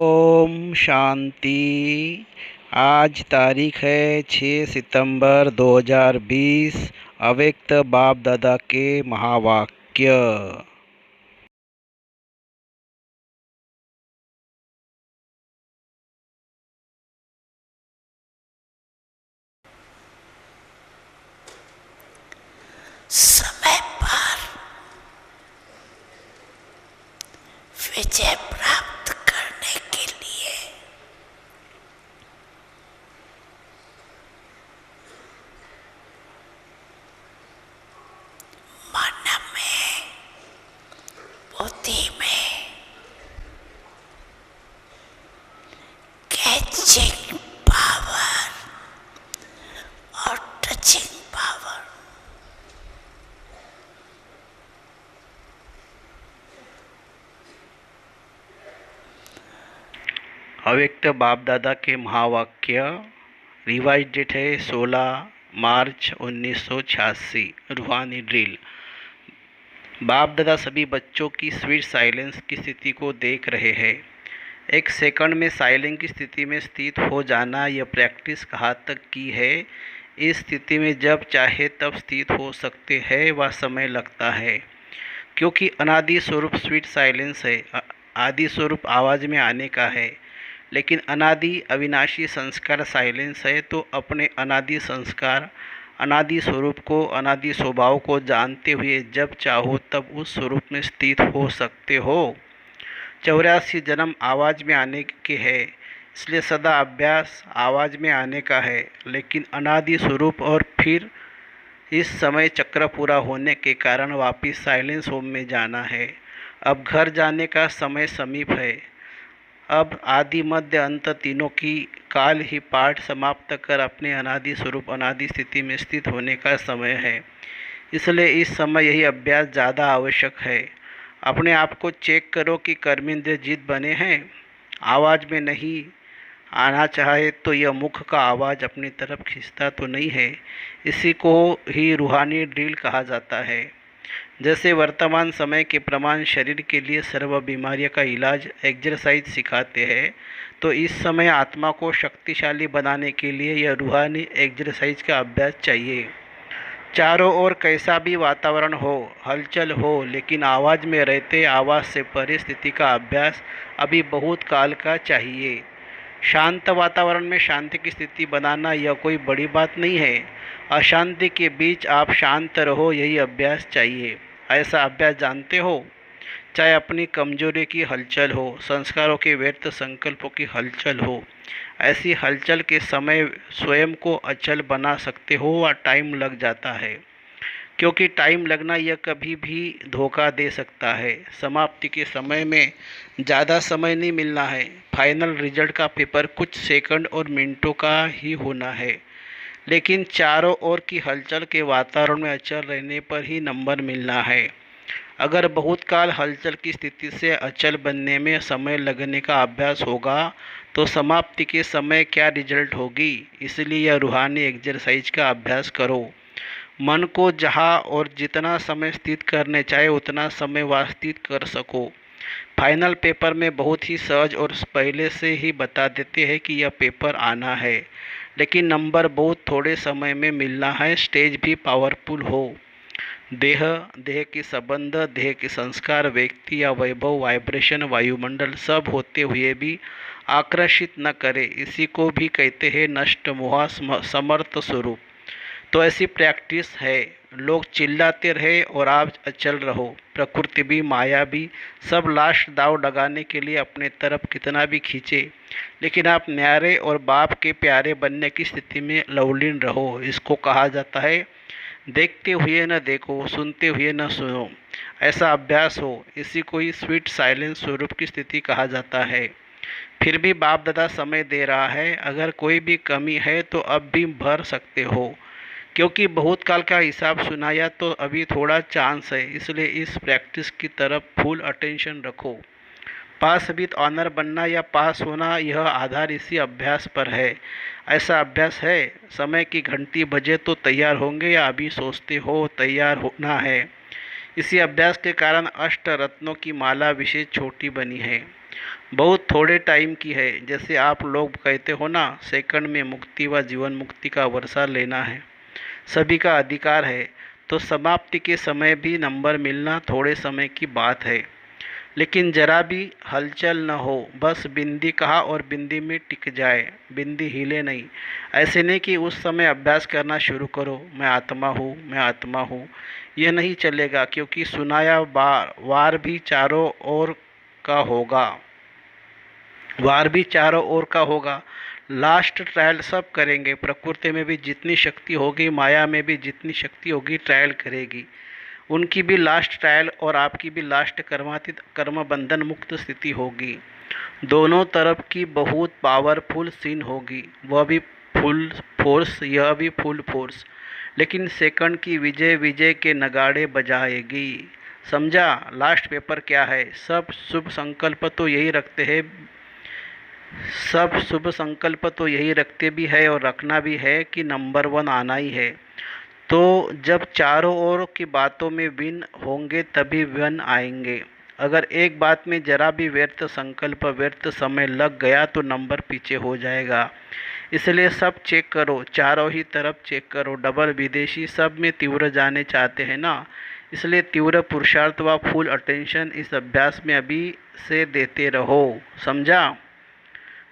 ओम शांति। आज तारीख है 6 सितंबर 2020। अव्यक्त बाप दादा के महावाक्य। समय पर विजय प्राप्त करने के लिए मन में, बुद्धि में कैचिंग पावर और टचिंग पावर अव्यक्त बाप दादा के महावाक्य। रिवाइज डेट है 16 मार्च 1986। रूहानी ड्रिल। बाप दादा सभी बच्चों की स्वीट साइलेंस की स्थिति को देख रहे हैं। एक सेकंड में साइलेंस की स्थिति में स्थित हो जाना यह प्रैक्टिस कहाँ तक की है। इस स्थिति में जब चाहे तब स्थित हो सकते हैं, वह समय लगता है क्योंकि अनादि स्वरूप स्वीट साइलेंस है। आदि स्वरूप आवाज़ में आने का है, लेकिन अनादि अविनाशी संस्कार साइलेंस है। तो अपने अनादि संस्कार, अनादि स्वरूप को, अनादि स्वभाव को जानते हुए जब चाहो तब उस स्वरूप में स्थित हो सकते हो। 84 जन्म आवाज़ में आने के है, इसलिए सदा अभ्यास आवाज़ में आने का है, लेकिन अनादि स्वरूप और फिर इस समय चक्र पूरा होने के कारण वापिस साइलेंस होम में जाना है। अब घर जाने का समय समीप है। अब आदि मध्य अंत तीनों की काल ही पाठ समाप्त कर अपने अनादि स्वरूप अनादि स्थिति में स्थित होने का समय है। इसलिए इस समय यही अभ्यास ज़्यादा आवश्यक है। अपने आप को चेक करो कि कर्मेंद्र जीत बने हैं। आवाज़ में नहीं आना चाहे तो यह मुख का आवाज़ अपनी तरफ खींचता तो नहीं है। इसी को ही रूहानी ड्रिल कहा जाता है। जैसे वर्तमान समय के प्रमाण शरीर के लिए सर्व बीमारियों का इलाज एक्सरसाइज सिखाते हैं, तो इस समय आत्मा को शक्तिशाली बनाने के लिए यह रूहानी एक्सरसाइज का अभ्यास चाहिए। चारों ओर कैसा भी वातावरण हो, हलचल हो, लेकिन आवाज़ में रहते आवाज़ से परिस्थिति का अभ्यास अभी बहुत काल का चाहिए। शांत वातावरण में शांति की स्थिति बनाना यह कोई बड़ी बात नहीं है। अशांति के बीच आप शांत रहो, यही अभ्यास चाहिए। ऐसा अभ्यास जानते हो? चाहे अपनी कमजोरी की हलचल हो, संस्कारों के व्यर्थ संकल्पों की हलचल हो, ऐसी हलचल के समय स्वयं को अचल बना सकते हो व टाइम लग जाता है, क्योंकि टाइम लगना यह कभी भी धोखा दे सकता है। समाप्ति के समय में ज़्यादा समय नहीं मिलना है। फाइनल रिजल्ट का पेपर कुछ सेकंड और मिनटों का ही होना है, लेकिन चारों ओर की हलचल के वातावरण में अचल रहने पर ही नंबर मिलना है। अगर बहुत काल हलचल की स्थिति से अचल बनने में समय लगने का अभ्यास होगा तो समाप्ति के समय क्या रिजल्ट होगी। इसलिए यह रूहानी एक्सरसाइज का अभ्यास करो। मन को जहाँ और जितना समय स्थित करने चाहे उतना समय वह स्थित कर सको। फाइनल पेपर में बहुत ही सहज और पहले से ही बता देते हैं कि यह पेपर आना है, लेकिन नंबर बहुत थोड़े समय में मिलना है। स्टेज भी पावरफुल हो। देह, देह के संबंध, देह के संस्कार, व्यक्ति या वैभव, वाइब्रेशन, वायुमंडल सब होते हुए भी आकर्षित न करे, इसी को भी कहते हैं नष्ट मोह समर्थ स्वरूप। तो ऐसी प्रैक्टिस है। लोग चिल्लाते रहे और आप अचल रहो। प्रकृति भी, माया भी, सब लास्ट दाव लगाने के लिए अपने तरफ कितना भी खींचे, लेकिन आप न्यारे और बाप के प्यारे बनने की स्थिति में लवलीन रहो। इसको कहा जाता है देखते हुए न देखो, सुनते हुए न सुनो। ऐसा अभ्यास हो, इसी को ही स्वीट साइलेंस स्वरूप की स्थिति कहा जाता है। फिर भी बाप दादा समय दे रहा है। अगर कोई भी कमी है तो अब भी भर सकते हो, क्योंकि बहुत काल का हिसाब सुनाया तो अभी थोड़ा चांस है। इसलिए इस प्रैक्टिस की तरफ फुल अटेंशन रखो। पास विद ऑनर बनना या पास होना, यह आधार इसी अभ्यास पर है। ऐसा अभ्यास है, समय की घंटी बजे तो तैयार होंगे या अभी सोचते हो तैयार होना है। इसी अभ्यास के कारण अष्ट रत्नों की माला विशेष छोटी बनी है। बहुत थोड़े टाइम की है। जैसे आप लोग कहते हो ना, सेकंड में मुक्ति व जीवन मुक्ति का वर्षा लेना है, सभी का अधिकार है, तो समाप्ति के समय भी नंबर मिलना थोड़े समय की बात है। लेकिन जरा भी हलचल न हो, बस बिंदी कहा और बिंदी में टिक जाए, बिंदी हिले नहीं। ऐसे नहीं कि उस समय अभ्यास करना शुरू करो, मैं आत्मा हूँ, मैं आत्मा हूँ। यह नहीं चलेगा, क्योंकि सुनाया वार भी चारों ओर का होगा, वार भी चारों ओर का होगा। लास्ट ट्रायल सब करेंगे, प्रकृति में भी जितनी शक्ति होगी, माया में भी जितनी शक्ति होगी, ट्रायल करेगी। उनकी भी लास्ट ट्रायल और आपकी भी लास्ट कर्मातीत कर्म बंधन मुक्त स्थिति होगी। दोनों तरफ की बहुत पावरफुल सीन होगी, वह भी फुल फोर्स, यह भी फुल फोर्स। लेकिन सेकंड की विजय विजय के नगाड़े बजाएगी। समझा? लास्ट पेपर क्या है? सब शुभ संकल्प तो यही रखते हैं, सब शुभ संकल्प तो यही रखते भी है और रखना भी है कि नंबर 1 आना ही है। तो जब चारों ओर की बातों में विन होंगे तभी वन आएंगे। अगर एक बात में जरा भी व्यर्थ संकल्प, व्यर्थ समय लग गया तो नंबर पीछे हो जाएगा। इसलिए सब चेक करो, चारों ही तरफ चेक करो। डबल विदेशी सब में तीव्र जाने चाहते हैं ना, इसलिए तीव्र पुरुषार्थ व फुल अटेंशन इस अभ्यास में अभी से देते रहो। समझा?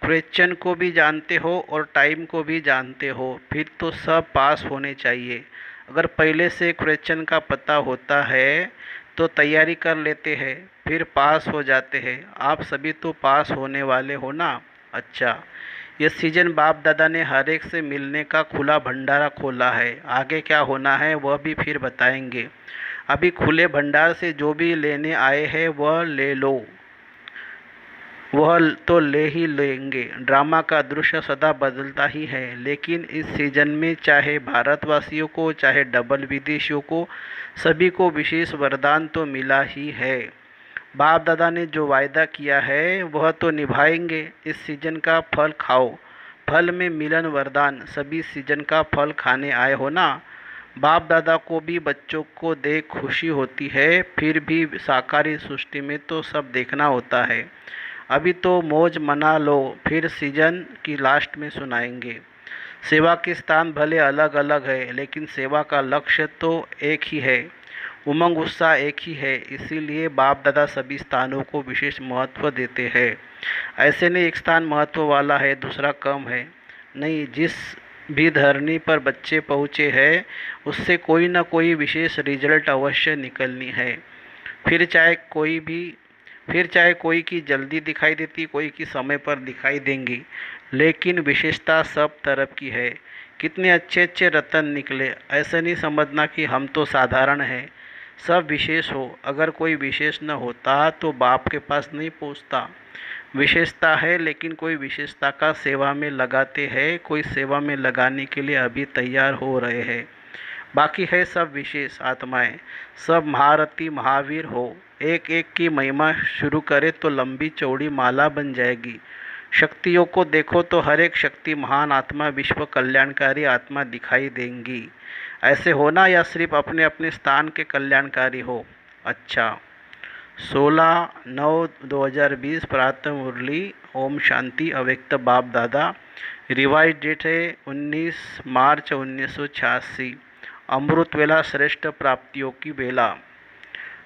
क्वेश्चन को भी जानते हो और टाइम को भी जानते हो, फिर तो सब पास होने चाहिए। अगर पहले से क्वेश्चन का पता होता है तो तैयारी कर लेते हैं, फिर पास हो जाते हैं। आप सभी तो पास होने वाले हो ना। अच्छा, ये सीजन बाप दादा ने हर एक से मिलने का खुला भंडारा खोला है। आगे क्या होना है वह भी फिर बताएंगे। अभी खुले भंडार से जो भी लेने आए हैं वह ले लो, वह तो ले ही लेंगे। ड्रामा का दृश्य सदा बदलता ही है, लेकिन इस सीजन में चाहे भारतवासियों को चाहे डबल विदेशियों को, सभी को विशेष वरदान तो मिला ही है। बाप दादा ने जो वायदा किया है वह तो निभाएंगे। इस सीजन का फल खाओ, फल में मिलन वरदान। सभी सीजन का फल खाने आए हो ना। बाप दादा को भी बच्चों को देख खुशी होती है, फिर भी साकारी सृष्टि में तो सब देखना होता है। अभी तो मौज मना लो, फिर सीजन की लास्ट में सुनाएंगे। सेवा के स्थान भले अलग अलग है, लेकिन सेवा का लक्ष्य तो एक ही है, उमंग उत्साह एक ही है। इसीलिए बाप दादा सभी स्थानों को विशेष महत्व देते हैं। ऐसे नहीं एक स्थान महत्व वाला है दूसरा कम है, नहीं। जिस भी धरनी पर बच्चे पहुँचे हैं उससे कोई ना कोई विशेष रिजल्ट अवश्य निकलनी है। फिर चाहे कोई की जल्दी दिखाई देती, कोई की समय पर दिखाई देंगी, लेकिन विशेषता सब तरफ की है। कितने अच्छे अच्छे रतन निकले। ऐसा नहीं समझना कि हम तो साधारण हैं, सब विशेष हो। अगर कोई विशेष न होता तो बाप के पास नहीं पहुंचता। विशेषता है, लेकिन कोई विशेषता का सेवा में लगाते हैं, कोई सेवा में लगाने के लिए अभी तैयार हो रहे हैं। बाकी है सब विशेष आत्माएं, सब महारथी महावीर हो। एक एक की महिमा शुरू करे तो लंबी चौड़ी माला बन जाएगी। शक्तियों को देखो तो हर एक शक्ति महान आत्मा, विश्व कल्याणकारी आत्मा दिखाई देंगी। ऐसे होना या सिर्फ अपने अपने स्थान के कल्याणकारी हो। अच्छा, 16/9/2020 प्रातः मुरली। ओम शांति। अव्यक्त बाप दादा। रिवाइज डेट है 19 मार्च 1986। अमृत वेला श्रेष्ठ प्राप्तियों की बेला।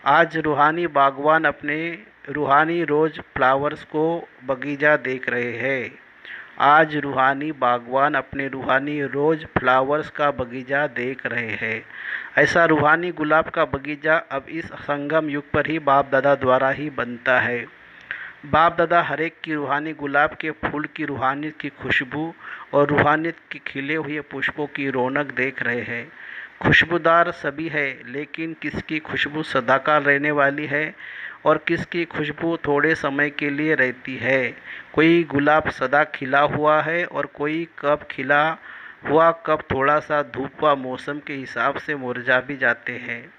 आज रूहानी बागवान अपने रूहानी रोज फ्लावर्स को बगीचा देख रहे हैं। आज रूहानी बागवान अपने रूहानी रोज फ्लावर्स का बगीचा देख रहे हैं। ऐसा रूहानी गुलाब का बगीचा अब इस संगम युग पर ही बाप दादा द्वारा ही बनता है। बाप दादा हर एक की रूहानी गुलाब के फूल की रूहानियत की खुशबू और रूहानियत की खिले हुए पुष्पों की रौनक देख रहे हैं। खुशबूदार सभी है, लेकिन किसकी खुशबू सदाकाल रहने वाली है और किसकी खुशबू थोड़े समय के लिए रहती है। कोई गुलाब सदा खिला हुआ है और कोई कब खिला हुआ कब थोड़ा सा धूप व मौसम के हिसाब से मुरझा भी जाते हैं,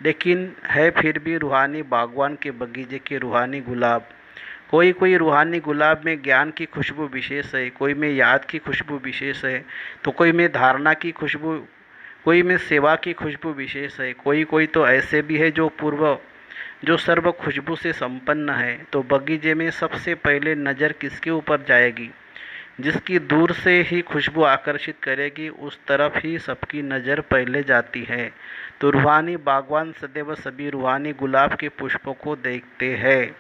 लेकिन है फिर भी रूहानी बागवान के बगीचे के रूहानी गुलाब। कोई कोई रूहानी गुलाब में ज्ञान की खुशबू विशेष है, कोई में याद की खुशबू विशेष है, तो कोई में धारणा की खुशबू, कोई में सेवा की खुशबू विशेष है। कोई कोई तो ऐसे भी है जो पूर्व जो सर्व खुशबू से संपन्न है। तो बगीचे में सबसे पहले नज़र किसके ऊपर जाएगी? जिसकी दूर से ही खुशबू आकर्षित करेगी उस तरफ ही सबकी नज़र पहले जाती है। तो रूहानी बागवान सदैव सभी रूहानी गुलाब के पुष्पों को देखते हैं,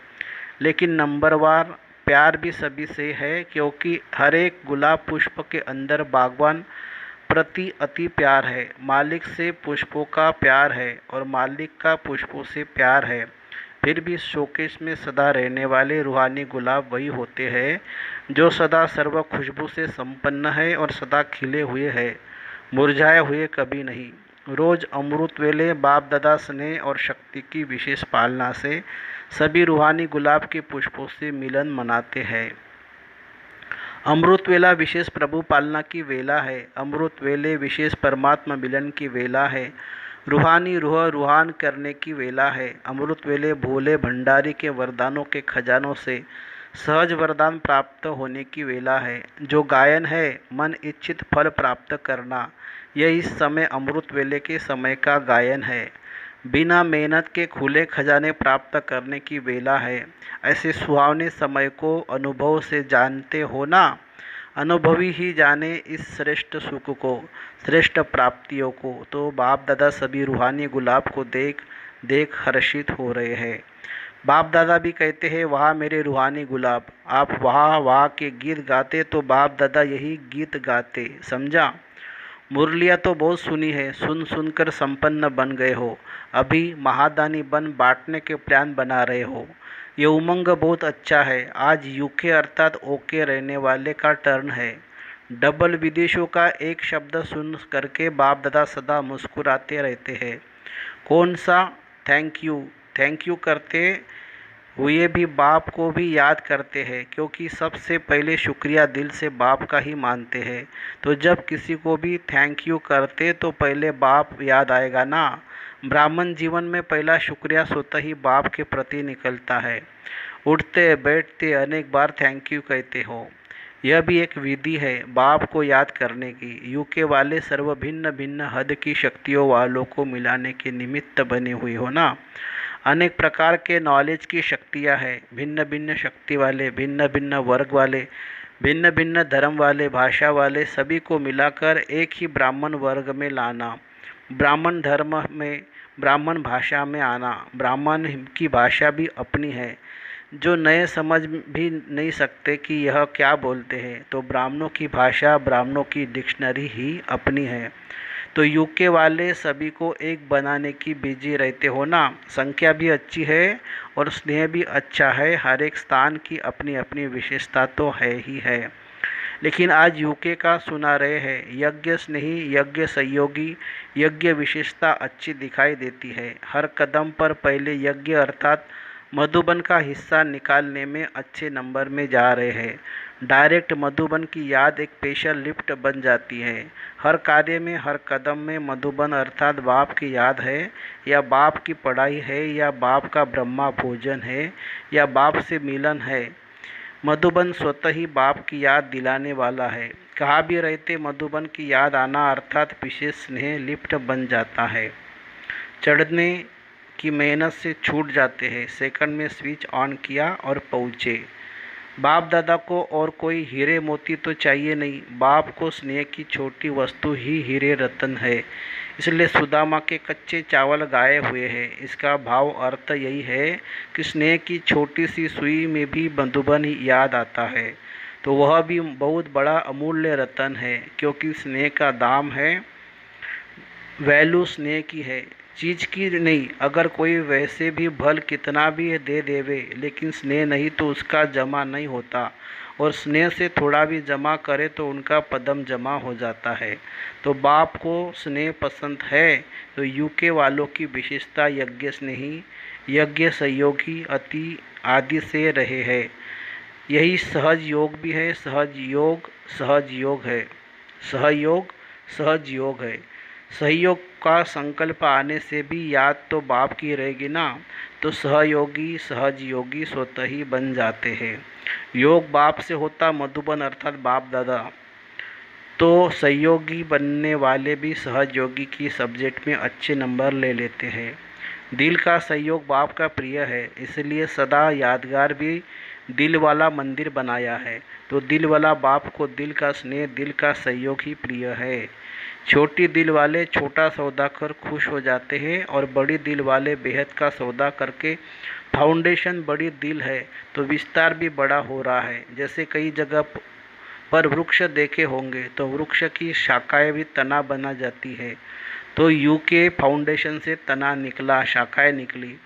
लेकिन नंबरवार प्यार भी सभी से है, क्योंकि हर एक गुलाब पुष्प के अंदर बागवान प्रति अति प्यार है। मालिक से पुष्पों का प्यार है और मालिक का पुष्पों से प्यार है। फिर भी शोकेस में सदा रहने वाले रूहानी गुलाब वही होते हैं जो सदा सर्व खुशबू से संपन्न है और सदा खिले हुए है, मुरझाए हुए कभी नहीं। रोज अमृत वेले बाप दादा स्नेह और शक्ति की विशेष पालना से सभी रूहानी गुलाब के पुष्पों से मिलन मनाते हैं। अमृत वेला विशेष प्रभु पालना की वेला है। अमृत वेले विशेष परमात्मा मिलन की वेला है। रूहानी रूह रूहान करने की वेला है। अमृत वेले भोले भंडारी के वरदानों के खजानों से सहज वरदान प्राप्त होने की वेला है। जो गायन है मन इच्छित फल प्राप्त करना, यह इस समय अमृत वेले के समय का गायन है। बिना मेहनत के खुले खजाने प्राप्त करने की वेला है। ऐसे सुहावने समय को अनुभव से जानते हो ना? अनुभवी ही जाने इस श्रेष्ठ सुख को, श्रेष्ठ प्राप्तियों को। तो बाप दादा सभी रूहानी गुलाब को देख देख हर्षित हो रहे हैं। बाप दादा भी कहते हैं, वाह मेरे रूहानी गुलाब। आप वाह वाह के गीत गाते तो बाप दादा यही गीत गाते, समझा? मुरलिया तो बहुत सुनी है, सुन सुनकर संपन्न बन गए हो। अभी महादानी बन बांटने के प्लान बना रहे हो। ये उमंग बहुत अच्छा है। आज यूके अर्थात ओके रहने वाले का टर्न है। डबल विदेशों का एक शब्द सुन करके बाप दादा सदा मुस्कुराते रहते हैं। कौन सा? Thank you. थैंक यू करते हुए भी बाप को भी याद करते हैं, क्योंकि सबसे पहले शुक्रिया दिल से बाप का ही मानते हैं। तो जब किसी को भी थैंक यू करते तो पहले बाप याद आएगा ना। ब्राह्मण जीवन में पहला शुक्रिया स्वतः ही बाप के प्रति निकलता है। उठते बैठते अनेक बार थैंक यू कहते हो। यह भी एक विधि है बाप को याद करने की। यूके वाले सर्व भिन्न भिन्न हद की शक्तियों वालों को मिलाने के निमित्त बने हुए हो ना। अनेक प्रकार के नॉलेज की शक्तियाँ हैं। भिन्न भिन्न शक्ति वाले, भिन्न भिन्न वर्ग वाले, भिन्न भिन्न धर्म वाले, भाषा वाले, सभी को मिलाकर एक ही ब्राह्मण वर्ग में लाना, ब्राह्मण धर्म में, ब्राह्मण भाषा में आना। ब्राह्मण की भाषा भी अपनी है, जो नए समझ भी नहीं सकते कि यह क्या बोलते हैं। तो ब्राह्मणों की भाषा, ब्राह्मणों की डिक्शनरी ही अपनी है। तो यूके वाले सभी को एक बनाने की बिजी रहते हो ना। संख्या भी अच्छी है और स्नेह भी अच्छा है। हर एक स्थान की अपनी अपनी विशेषता तो है ही है। लेकिन आज यूके का सुना रहे हैं, यज्ञ स्नेही, यज्ञ सहयोगी, यज्ञ विशेषता अच्छी दिखाई देती है। हर कदम पर पहले यज्ञ अर्थात मधुबन का हिस्सा निकालने में अच्छे नंबर में जा रहे हैं। डायरेक्ट मधुबन की याद एक स्पेशल लिफ्ट बन जाती है। हर कार्य में, हर कदम में मधुबन अर्थात बाप की याद है, या बाप की पढ़ाई है, या बाप का ब्रह्मा भोजन है, या बाप से मिलन है। मधुबन स्वतः ही बाप की याद दिलाने वाला है। कहाँ भी रहते मधुबन की याद आना अर्थात विशेष स्नेह लिफ्ट बन जाता है। चढ़ने की मेहनत से छूट जाते हैं। सेकंड में स्विच ऑन किया और पहुँचे। बाप दादा को और कोई हीरे मोती तो चाहिए नहीं। बाप को स्नेह की छोटी वस्तु ही हीरे रतन है। इसलिए सुदामा के कच्चे चावल गाए हुए हैं। इसका भाव अर्थ यही है कि स्नेह की छोटी सी सुई में भी मधुबन ही याद आता है, तो वह भी बहुत बड़ा अमूल्य रतन है, क्योंकि स्नेह का दाम है, वैल्यू स्नेह की है, चीज़ की नहीं। अगर कोई वैसे भी भल कितना भी दे देवे, लेकिन स्नेह नहीं तो उसका जमा नहीं होता, और स्नेह से थोड़ा भी जमा करे तो उनका पदम जमा हो जाता है। तो बाप को स्नेह पसंद है। तो यूके वालों की विशेषता यज्ञ स्नेही, यज्ञ सहयोगी, अति आदि से रहे हैं। यही सहज योग भी है। सहज योग सहज योग है। सहयोग सहज योग है। सहयोग का संकल्प आने से भी याद तो बाप की रहेगी ना। तो सहयोगी सहज योगी स्वतः ही बन जाते हैं। योग बाप से होता मधुबन अर्थात बाप दादा। तो सहयोगी बनने वाले भी सहज योगी की सब्जेक्ट में अच्छे नंबर ले लेते हैं। दिल का सहयोग बाप का प्रिय है, इसलिए सदा यादगार भी दिल वाला मंदिर बनाया है। तो दिल वाला बाप को दिल का स्नेह, दिल का सहयोग ही प्रिय है। छोटी दिल वाले छोटा सौदा कर खुश हो जाते हैं और बड़ी दिल वाले बेहद का सौदा करके, फाउंडेशन बड़ी दिल है तो विस्तार भी बड़ा हो रहा है। जैसे कई जगह पर वृक्ष देखे होंगे तो वृक्ष की शाखाएं भी तना बना जाती है। तो यूके फाउंडेशन से तना निकला, शाखाएं निकली।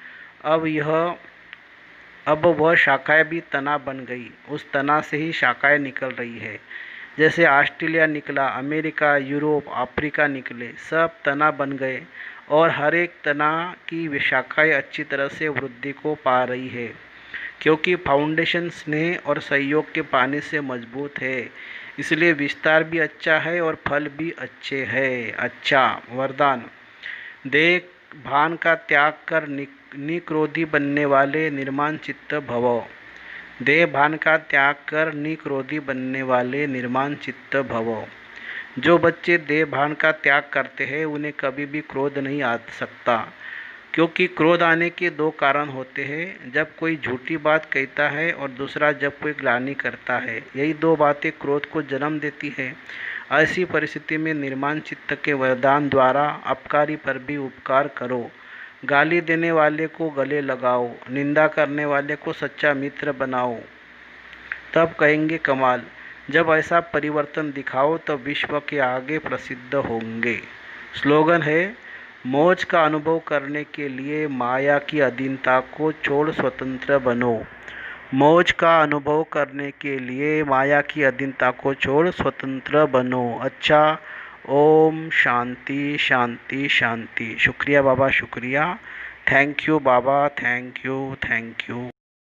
अब वह शाखाएं भी तना बन गई, उस तना से ही शाखाएं निकल रही है। जैसे ऑस्ट्रेलिया निकला, अमेरिका, यूरोप, अफ्रीका निकले, सब तना बन गए और हर एक तना की शाखाएं अच्छी तरह से वृद्धि को पा रही है, क्योंकि फाउंडेशन स्नेह और सहयोग के पानी से मजबूत है। इसलिए विस्तार भी अच्छा है और फल भी अच्छे हैं। अच्छा वरदान, देह भान का त्याग कर निक्रोधी बनने वाले निर्माण चित्त भव। देह भान का त्याग कर निक्रोधी बनने वाले निर्माण चित्त भव। जो बच्चे देह भान का त्याग करते हैं उन्हें कभी भी क्रोध नहीं आ सकता, क्योंकि क्रोध आने के दो कारण होते हैं, जब कोई झूठी बात कहता है और दूसरा जब कोई ग्लानि करता है। यही दो बातें क्रोध को जन्म देती है। ऐसी परिस्थिति में निर्माण चित्त के वरदान द्वारा अपकारी पर भी उपकार करो। गाली देने वाले को गले लगाओ, निंदा करने वाले को सच्चा मित्र बनाओ, तब कहेंगे कमाल। जब ऐसा परिवर्तन दिखाओ तो विश्व के आगे प्रसिद्ध होंगे। स्लोगन है, मौज का अनुभव करने के लिए माया की अधीनता को छोड़ स्वतंत्र बनो। मौज का अनुभव करने के लिए माया की अधीनता को छोड़ स्वतंत्र बनो। अच्छा, ओम शांति शांति शांति। शुक्रिया बाबा, शुक्रिया। Thank you Baba, thank you, thank you.